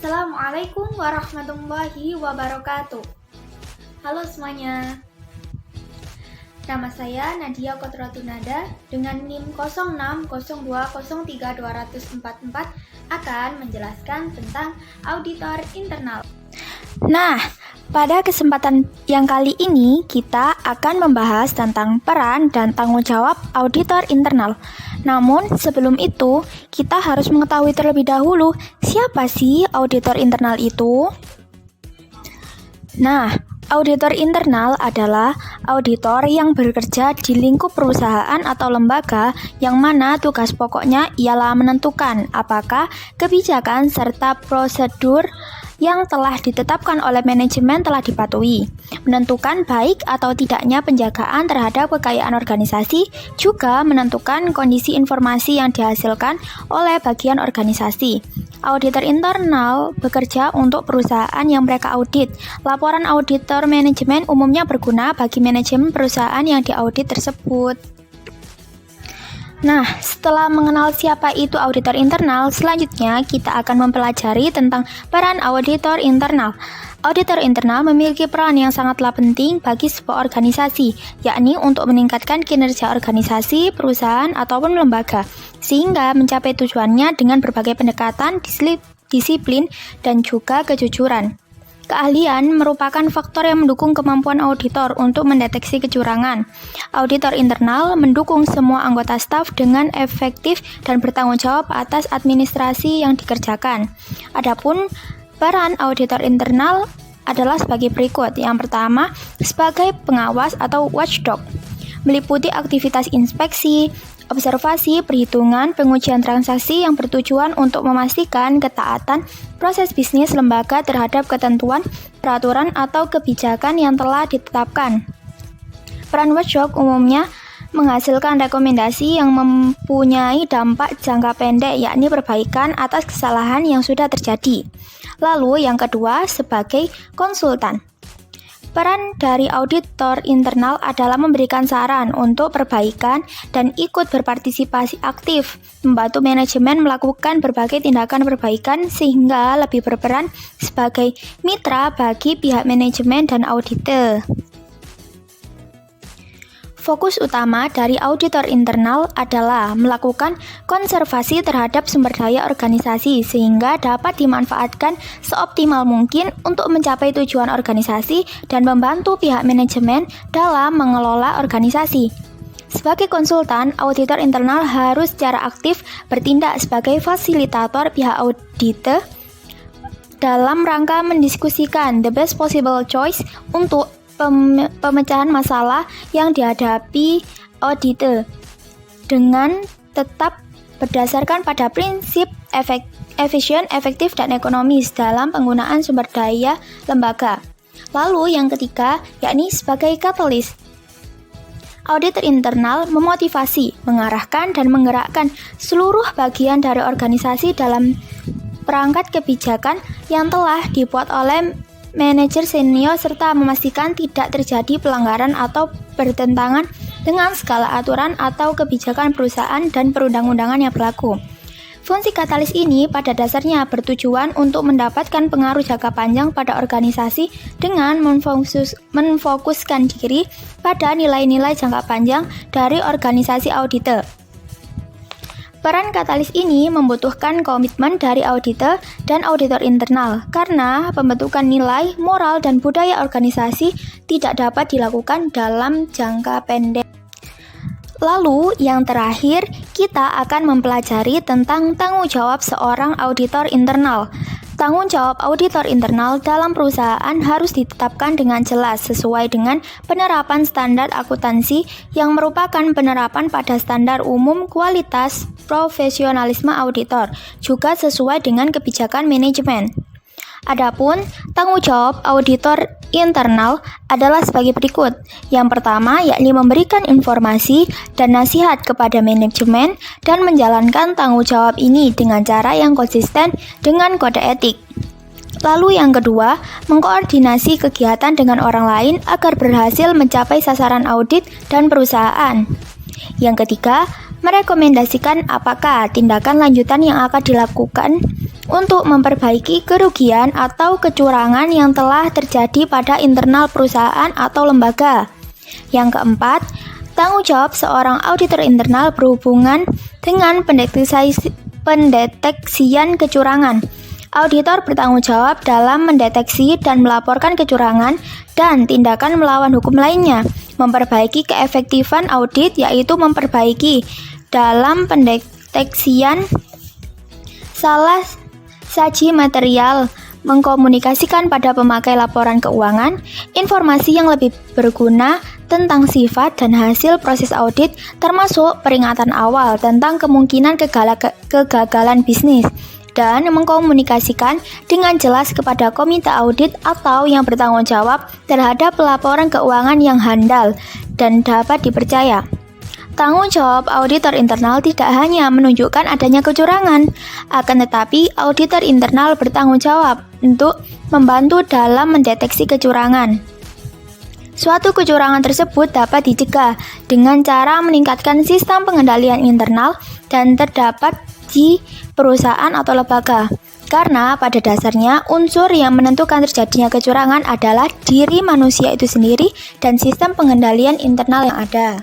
Assalamualaikum warahmatullahi wabarakatuh. Halo semuanya. Nama saya Nadia Kotratunada dengan NIM 0602032444 akan menjelaskan tentang auditor internal. Nah, pada kesempatan yang kali ini kita akan membahas tentang peran dan tanggung jawab auditor internal. Namun sebelum itu, kita harus mengetahui terlebih dahulu siapa sih auditor internal itu? Nah, auditor internal adalah auditor yang bekerja di lingkup perusahaan atau lembaga yang mana tugas pokoknya ialah menentukan apakah kebijakan serta prosedur yang telah ditetapkan oleh manajemen telah dipatuhi, menentukan baik atau tidaknya penjagaan terhadap kekayaan organisasi, juga menentukan kondisi informasi yang dihasilkan oleh bagian organisasi. Auditor internal bekerja untuk perusahaan yang mereka audit. Laporan auditor manajemen umumnya berguna bagi manajemen perusahaan yang diaudit tersebut. Nah, setelah mengenal siapa itu auditor internal, selanjutnya kita akan mempelajari tentang peran auditor internal. Auditor internal memiliki peran yang sangatlah penting bagi sebuah organisasi, yakni untuk meningkatkan kinerja organisasi, perusahaan, ataupun lembaga, sehingga mencapai tujuannya dengan berbagai pendekatan, disiplin, dan juga kejujuran. Keahlian merupakan faktor yang mendukung kemampuan auditor untuk mendeteksi kecurangan. Auditor internal mendukung semua anggota staf dengan efektif dan bertanggung jawab atas administrasi yang dikerjakan. Adapun peran auditor internal adalah sebagai berikut. Yang pertama, sebagai pengawas atau watchdog, meliputi aktivitas inspeksi, observasi, perhitungan, pengujian transaksi yang bertujuan untuk memastikan ketaatan proses bisnis lembaga terhadap ketentuan, peraturan, atau kebijakan yang telah ditetapkan. Peran watchdog umumnya menghasilkan rekomendasi yang mempunyai dampak jangka pendek, yakni perbaikan atas kesalahan yang sudah terjadi. Lalu yang kedua, sebagai konsultan. Peran dari auditor internal adalah memberikan saran untuk perbaikan dan ikut berpartisipasi aktif, membantu manajemen melakukan berbagai tindakan perbaikan sehingga lebih berperan sebagai mitra bagi pihak manajemen dan auditor. Fokus utama dari auditor internal adalah melakukan konservasi terhadap sumber daya organisasi sehingga dapat dimanfaatkan seoptimal mungkin untuk mencapai tujuan organisasi dan membantu pihak manajemen dalam mengelola organisasi. Sebagai konsultan, auditor internal harus secara aktif bertindak sebagai fasilitator pihak auditor dalam rangka mendiskusikan the best possible choice untuk pemecahan masalah yang dihadapi auditor dengan tetap berdasarkan pada prinsip efisien, efektif, dan ekonomis dalam penggunaan sumber daya lembaga. Lalu yang ketiga, yakni sebagai katalis. Auditor internal memotivasi, mengarahkan, dan menggerakkan seluruh bagian dari organisasi dalam perangkat kebijakan yang telah dibuat oleh manajer senior serta memastikan tidak terjadi pelanggaran atau bertentangan dengan segala aturan atau kebijakan perusahaan dan perundang-undangan yang berlaku. Fungsi katalis ini pada dasarnya bertujuan untuk mendapatkan pengaruh jangka panjang pada organisasi dengan memfokuskan diri pada nilai-nilai jangka panjang dari organisasi auditor. Peran katalis ini membutuhkan komitmen dari auditor dan auditor internal karena pembentukan nilai, moral, dan budaya organisasi tidak dapat dilakukan dalam jangka pendek. Lalu, yang terakhir, kita akan mempelajari tentang tanggung jawab seorang auditor internal. Tanggung jawab auditor internal dalam perusahaan harus ditetapkan dengan jelas sesuai dengan penerapan standar akuntansi yang merupakan penerapan pada standar umum kualitas profesionalisme auditor, juga sesuai dengan kebijakan manajemen. Adapun tanggung jawab auditor internal adalah sebagai berikut. Yang pertama, yakni memberikan informasi dan nasihat kepada manajemen dan menjalankan tanggung jawab ini dengan cara yang konsisten dengan kode etik. Lalu yang kedua, mengkoordinasi kegiatan dengan orang lain agar berhasil mencapai sasaran audit dan perusahaan. Yang ketiga, merekomendasikan apakah tindakan lanjutan yang akan dilakukan untuk memperbaiki kerugian atau kecurangan yang telah terjadi pada internal perusahaan atau lembaga. Yang keempat, tanggung jawab seorang auditor internal berhubungan dengan pendeteksian kecurangan. Auditor bertanggung jawab dalam mendeteksi dan melaporkan kecurangan dan tindakan melawan hukum lainnya. Memperbaiki keefektifan audit yaitu memperbaiki dalam pendeteksian salah saji material, mengkomunikasikan pada pemakai laporan keuangan informasi yang lebih berguna tentang sifat dan hasil proses audit, termasuk peringatan awal tentang kemungkinan kegagalan bisnis, dan mengkomunikasikan dengan jelas kepada komite audit atau yang bertanggung jawab terhadap laporan keuangan yang handal dan dapat dipercaya. Tanggung jawab auditor internal tidak hanya menunjukkan adanya kecurangan, akan tetapi auditor internal bertanggung jawab untuk membantu dalam mendeteksi kecurangan. Suatu kecurangan tersebut dapat dicegah dengan cara meningkatkan sistem pengendalian internal dan terdapat di perusahaan atau lembaga. Karena pada dasarnya unsur yang menentukan terjadinya kecurangan adalah diri manusia itu sendiri dan sistem pengendalian internal yang ada.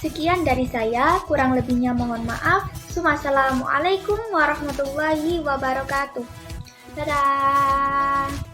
Sekian dari saya, kurang lebihnya mohon maaf. Wassalamualaikum warahmatullahi wabarakatuh. Dadah.